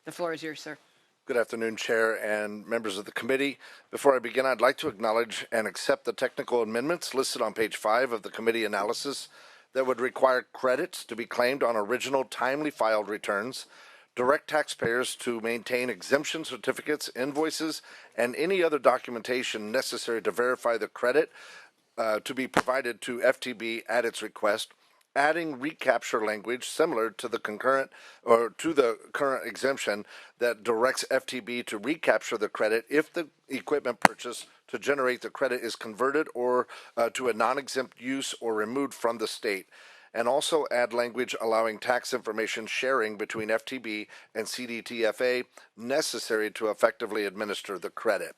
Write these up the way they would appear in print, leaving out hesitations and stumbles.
The floor is yours, sir. Good afternoon, Chair and members of the committee. Before I begin, I'd like to acknowledge and accept the technical amendments listed on page 5 of the committee analysis that would require credits to be claimed on original timely filed returns, direct taxpayers to maintain exemption certificates, invoices, and any other documentation necessary to verify the credit to be provided to FTB at its request, adding recapture language similar to the current exemption that directs FTB to recapture the credit if the equipment purchase to generate the credit is converted or to a non-exempt use or removed from the state, and also add language allowing tax information sharing between FTB and CDTFA necessary to effectively administer the credit.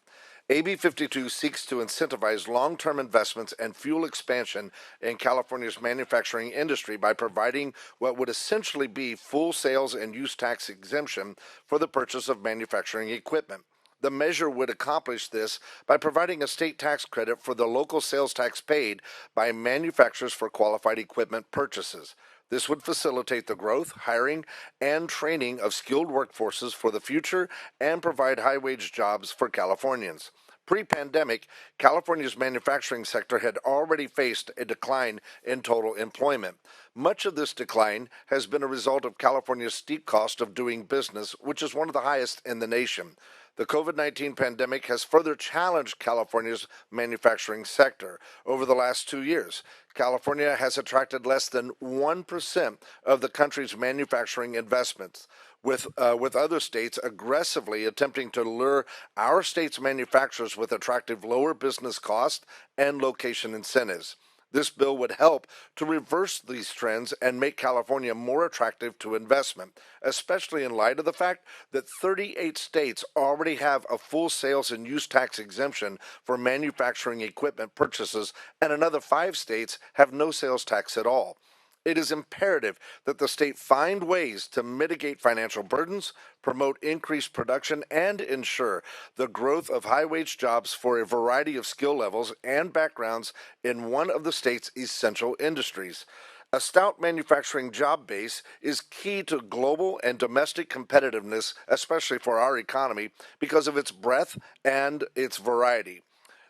AB 52 seeks to incentivize long-term investments and fuel expansion in California's manufacturing industry by providing what would essentially be full sales and use tax exemption for the purchase of manufacturing equipment. The measure would accomplish this by providing a state tax credit for the local sales tax paid by manufacturers for qualified equipment purchases. This would facilitate the growth, hiring, and training of skilled workforces for the future and provide high-wage jobs for Californians. Pre-pandemic, California's manufacturing sector had already faced a decline in total employment. Much of this decline has been a result of California's steep cost of doing business, which is one of the highest in the nation. The COVID-19 pandemic has further challenged California's manufacturing sector. Over the last 2 years, California has attracted less than 1% of the country's manufacturing investments, with other states aggressively attempting to lure our state's manufacturers with attractive lower business costs and location incentives. This bill would help to reverse these trends and make California more attractive to investment, especially in light of the fact that 38 states already have a full sales and use tax exemption for manufacturing equipment purchases, and another 5 states have no sales tax at all. It is imperative that the state find ways to mitigate financial burdens, promote increased production, and ensure the growth of high-wage jobs for a variety of skill levels and backgrounds in one of the state's essential industries. A stout manufacturing job base is key to global and domestic competitiveness, especially for our economy, because of its breadth and its variety.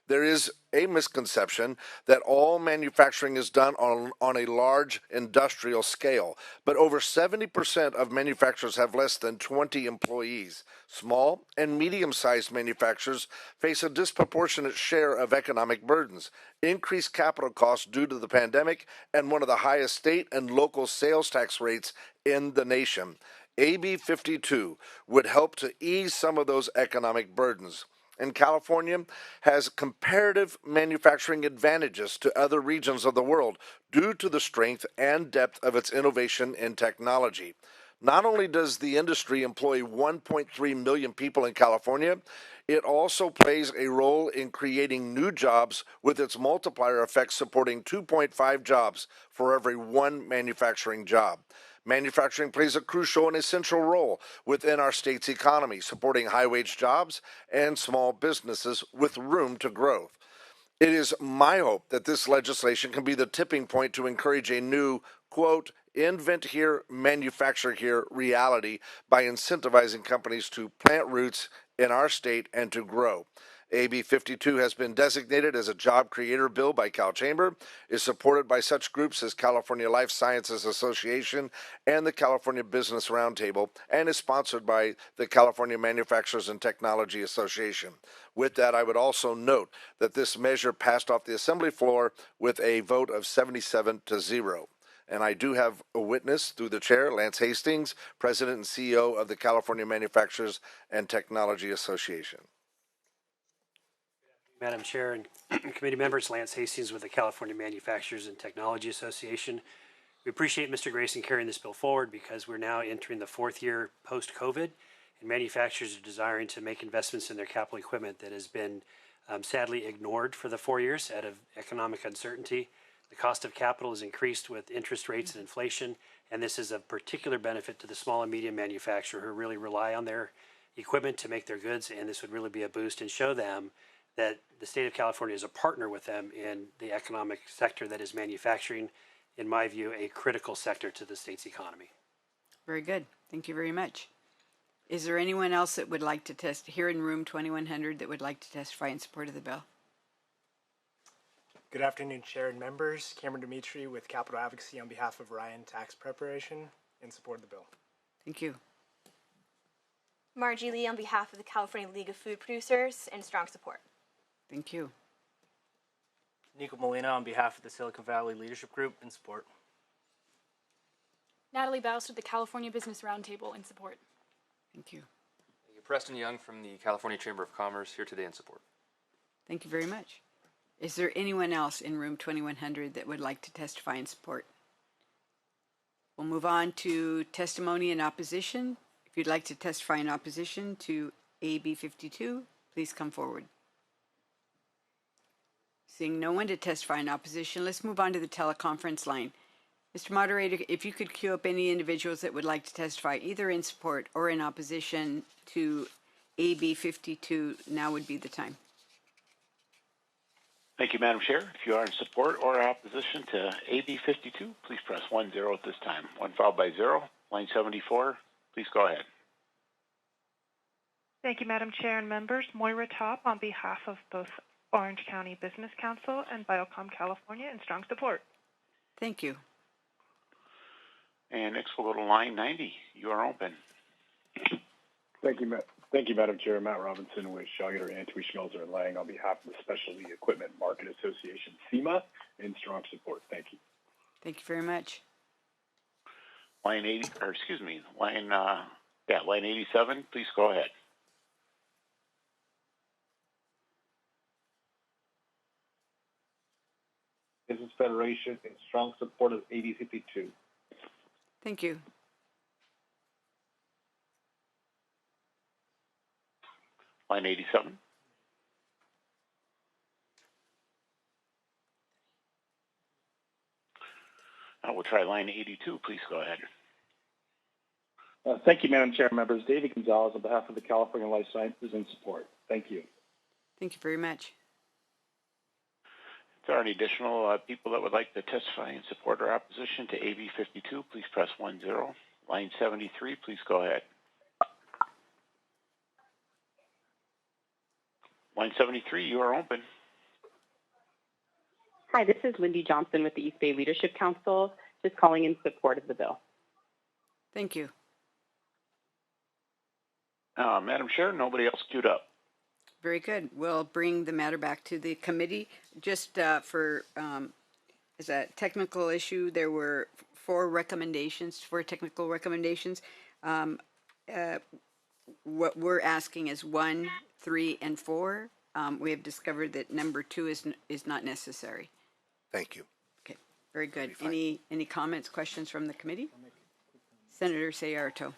There is a misconception that all manufacturing is done on a large industrial scale, but over 70% of manufacturers have less than 20 employees. Small and medium-sized manufacturers face a disproportionate share of economic burdens, increased capital costs due to the pandemic, and one of the highest state and local sales tax rates in the nation. AB 52 would help to ease some of those economic burdens. And California has comparative manufacturing advantages to other regions of the world due to the strength and depth of its innovation and technology. Not only does the industry employ 1.3 million people in California, it also plays a role in creating new jobs with its multiplier effect supporting 2.5 jobs for every 1 manufacturing job. Manufacturing plays a crucial and essential role within our state's economy, supporting high-wage jobs and small businesses with room to grow. It is my hope that this legislation can be the tipping point to encourage a new, quote, invent here, manufacture here reality by incentivizing companies to plant roots in our state and to grow. AB 52 has been designated as a job creator bill by CalChamber, is supported by such groups as California Life Sciences Association and the California Business Roundtable, and is sponsored by the California Manufacturers and Technology Association. With that, I would also note that this measure passed off the Assembly floor with a vote of 77-0. And I do have a witness through the chair, Lance Hastings, President and CEO of the California Manufacturers and Technology Association. Madam Chair and committee members, Lance Hastings with the California Manufacturers and Technology Association. We appreciate Mr. Grayson carrying this bill forward because we're now entering the 4th year post-COVID, and manufacturers are desiring to make investments in their capital equipment that has been sadly ignored for the 4 years out of economic uncertainty. The cost of capital has increased with interest rates and inflation, and this is of particular benefit to the small and medium manufacturer who really rely on their equipment to make their goods, and this would really be a boost and show them that the state of California is a partner with them in the economic sector that is manufacturing, in my view, a critical sector to the state's economy. Very good. Thank you very much. Is there anyone else that would like to here in room 2100 that would like to testify in support of the bill? Good afternoon, Chair and members. Cameron Dimitri with Capital Advocacy on behalf of Ryan Tax Preparation in support of the bill. Thank you. Margie Lee on behalf of the California League of Food Producers in strong support. Thank you. Nico Molina on behalf of the Silicon Valley Leadership Group in support. Natalie Baust with the California Business Roundtable in support. Thank you. Thank you. Preston Young from the California Chamber of Commerce here today in support. Thank you very much. Is there anyone else in room 2100 that would like to testify in support? We'll move on to testimony in opposition. If you'd like to testify in opposition to AB 52, please come forward. Seeing no one to testify in opposition, let's move on to the teleconference line. Mr. Moderator, if you could queue up any individuals that would like to testify either in support or in opposition to AB 52, now would be the time. Thank you, Madam Chair. If you are in support or opposition to AB 52, please press 10 at this time. 1 followed by 0. Line 74, please go ahead. Thank you, Madam Chair and members. Moira Top on behalf of both Orange County Business Council and Biocom California in strong support. Thank you. And next we'll go to line 90. You are open. Thank you, Madam Chair. Matt Robinson with Shogger, Antwi, Schmelzer, and Lang on behalf of the Specialty Equipment Market Association, SEMA, in strong support. Thank you. Thank you very much. Line 80, or excuse me, line 87, please go ahead. Business Federation in strong support of AB 52. Thank you. Line 87. We'll try line 82. Please go ahead. Thank you, Madam Chair. Members, David Gonzalez on behalf of the California Life Sciences in support. Thank you. Thank you very much. If there are any additional people that would like to testify in support or opposition to AB 52, please press 10. Line 73, please go ahead. Line 73, you are open. Hi, this is Lindy Johnson with the East Bay Leadership Council, just calling in support of the bill. Thank you. Madam Chair, nobody else queued up. Very good. We'll bring the matter back to the committee. Just for as a technical issue, there were four technical recommendations. What we're asking is 1, 3, and 4. We have discovered that number 2 is not necessary. Thank you. Okay, very good. Any comments, questions from the committee? Senator Sayarto.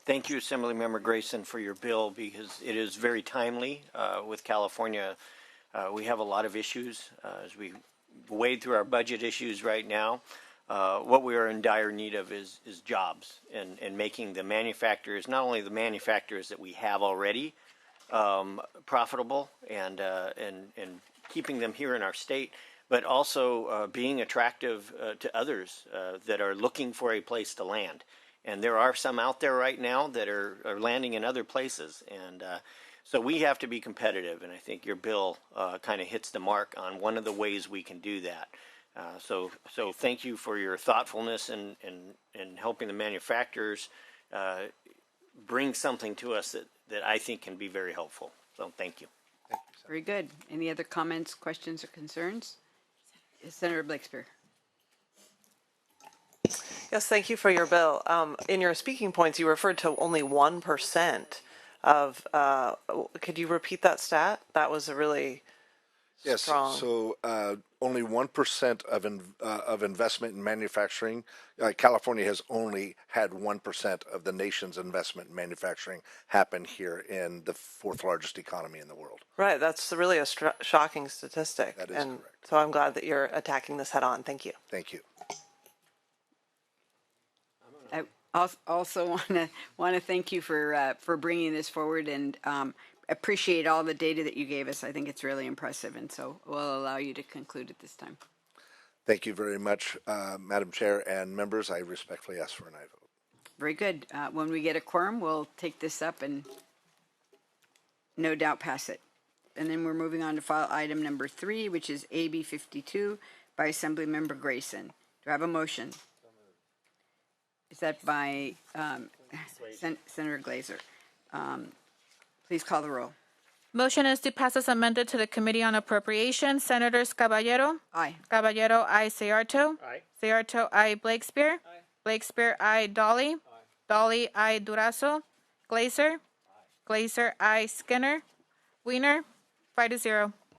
Thank you, Assemblymember Grayson, for your bill because it is very timely. With California, we have a lot of issues as we wade through our budget issues right now. What we are in dire need of is jobs and making the manufacturers, not only the manufacturers that we have already, profitable and keeping them here in our state, but also being attractive to others that are looking for a place to land. And there are some out there right now that are landing in other places. And so we have to be competitive. And I think your bill kind of hits the mark on one of the ways we can do that. So thank you for your thoughtfulness and helping the manufacturers bring something to us that I think can be very helpful. So thank you. Very good. Any other comments, questions, or concerns? Senator Blakespear. Yes, thank you for your bill. In your speaking points, you referred to only 1% of. Could you repeat that stat? That was a really strong. Yes. So only 1% of investment in manufacturing. California has only had 1% of the nation's investment in manufacturing happen here in the 4th largest economy in the world. Right. That's really a shocking statistic. That is correct. So I'm glad that you're attacking this head on. Thank you. Thank you. I also want to thank you for bringing this forward and appreciate all the data that you gave us. I think it's really impressive, and so we'll allow you to conclude at this time. Thank you very much, Madam Chair and members. I respectfully ask for an aye vote. Very good. When we get a quorum, we'll take this up and no doubt pass it. And then we're moving on to file item number 3, which is AB 52 by Assemblymember Grayson. Do I have a motion? Is that by Senator Glazer? Please call the roll. Motion is to pass as amended to the Committee on Appropriations. Senators Caballero. Aye. Caballero, I. Sayarto. Aye. Sayarto, I. Blakespear. Aye. Blakespear, I. Dolly. Aye. Dolly, I. Durazo. Glazer. Glazer, I. Skinner. Wiener. 5-0.